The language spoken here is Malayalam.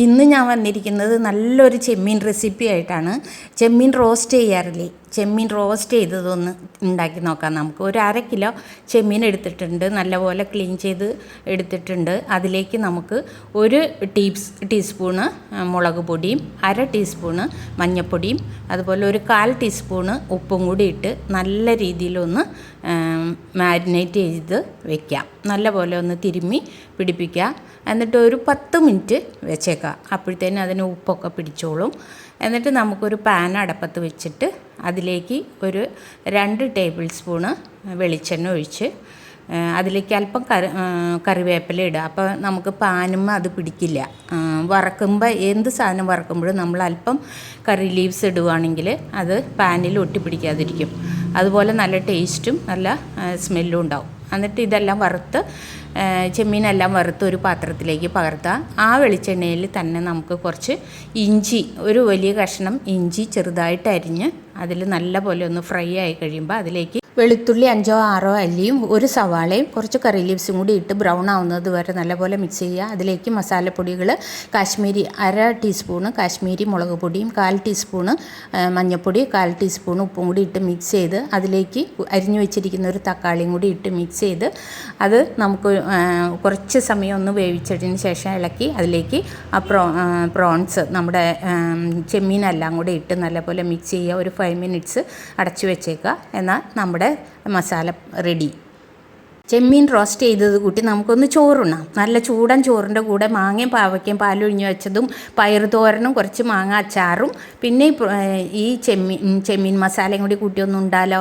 ഇന്ന് ഞാൻ വന്നിരിക്കുന്നത് നല്ലൊരു ചെമ്മീൻ റെസിപ്പി ആയിട്ടാണ്. ചെമ്മീൻ റോസ്റ്റ് ചെയ്യാറില്ലേ, ചെമ്മീൻ റോസ്റ്റ് ചെയ്തതൊന്ന് ഉണ്ടാക്കി നോക്കാം. നമുക്ക് ഒരു 1/2 കിലോ ചെമ്മീൻ എടുത്തിട്ടുണ്ട്, നല്ലപോലെ ക്ലീൻ ചെയ്ത് എടുത്തിട്ടുണ്ട്. അതിലേക്ക് നമുക്ക് 1 ടീസ്പൂണ് മുളക് പൊടിയും 1/2 ടീസ്പൂണ് മഞ്ഞൾപ്പൊടിയും അതുപോലെ 1/4 ടീസ്പൂണ് ഉപ്പും കൂടി ഇട്ട് നല്ല രീതിയിലൊന്ന് മാരിനേറ്റ് ചെയ്ത് വെക്കാം. നല്ലപോലെ ഒന്ന് തിരുമ്മി പിടിപ്പിക്കുക. എന്നിട്ട് ഒരു 10 മിനിറ്റ് വെച്ചേക്കാം. അപ്പോഴത്തേനും അതിന് ഉപ്പൊക്കെ പിടിച്ചോളും. എന്നിട്ട് നമുക്കൊരു പാൻ അടപ്പത്ത് വെച്ചിട്ട് അതിലേക്ക് ഒരു 2 ടേബിൾ സ്പൂണ് വെളിച്ചെണ്ണ ഒഴിച്ച് അതിലേക്ക് അല്പം കറിവേപ്പില ഇടുക. അപ്പോൾ നമുക്ക് പാനും അത് പിടിക്കില്ല. വറക്കുമ്പോൾ എന്ത് സാധനം വറക്കുമ്പോഴും നമ്മൾ അല്പം കറി ലീവ്സ് ഇടുകയാണെങ്കിൽ അത് പാനിൽ ഒട്ടിപ്പിടിക്കാതിരിക്കും. അതുപോലെ നല്ല ടേസ്റ്റും നല്ല സ്മെല്ലും ഉണ്ടാവും. എന്നിട്ട് ഇതെല്ലാം വറുത്ത് ചെമ്മീനെല്ലാം വറുത്ത് ഒരു പാത്രത്തിലേക്ക് പകർത്തുക. ആ വെളിച്ചെണ്ണയിൽ തന്നെ നമുക്ക് കുറച്ച് ഇഞ്ചി, ഒരു വലിയ കഷ്ണം ഇഞ്ചി ചെറുതായിട്ട് അരിഞ്ഞ് അതിൽ നല്ല പോലെ ഒന്ന് ഫ്രൈ ആയി കഴിയുമ്പോൾ അതിലേക്ക് വെളുത്തുള്ളി 5 or 6 അല്ലിയും 1 സവാളയും കുറച്ച് കറി ലീവ്സും കൂടി ഇട്ട് ബ്രൗൺ ആവുന്നത് വരെ നല്ലപോലെ മിക്സ് ചെയ്യുക. അതിലേക്ക് മസാലപ്പൊടികൾ കാശ്മീരി 1/2 ടീസ്പൂണ് കാശ്മീരി മുളക് പൊടിയും 1/4 ടീസ്പൂണ് മഞ്ഞൾപ്പൊടി 1/4 ടീസ്പൂൺ ഉപ്പും കൂടി ഇട്ട് മിക്സ് ചെയ്ത് അതിലേക്ക് അരിഞ്ഞു വെച്ചിരിക്കുന്ന ഒരു തക്കാളിയും കൂടി ഇട്ട് മിക്സ് ചെയ്ത് അത് നമുക്ക് കുറച്ച് സമയം ഒന്ന് വേവിച്ചതിന് ശേഷം ഇളക്കി അതിലേക്ക് ആ പ്രോൺസ് നമ്മുടെ ചെമ്മീനെല്ലാം കൂടി ഇട്ട് നല്ലപോലെ മിക്സ് ചെയ്യുക. ഒരു 5 മിനിറ്റ്സ് അടച്ചു വെച്ചേക്കുക. എന്നാൽ നമ്മുടെ മസാല റെഡി. ചെമ്മീൻ റോസ്റ്റ് ചെയ്തത് കൂട്ടി നമുക്കൊന്ന് ചോറുണ്ണാം. നല്ല ചൂടൻ ചോറിൻ്റെ കൂടെ മാങ്ങയും പാവയ്ക്കയും പാലൊഴിഞ്ഞ് വെച്ചതും പയറ് തോരനും കുറച്ച് മാങ്ങ അച്ചാറും പിന്നെ ഈ ചെമ്മീൻ മസാലയും കൂടി കൂട്ടി ഒന്ന് ഉണ്ടാലോ.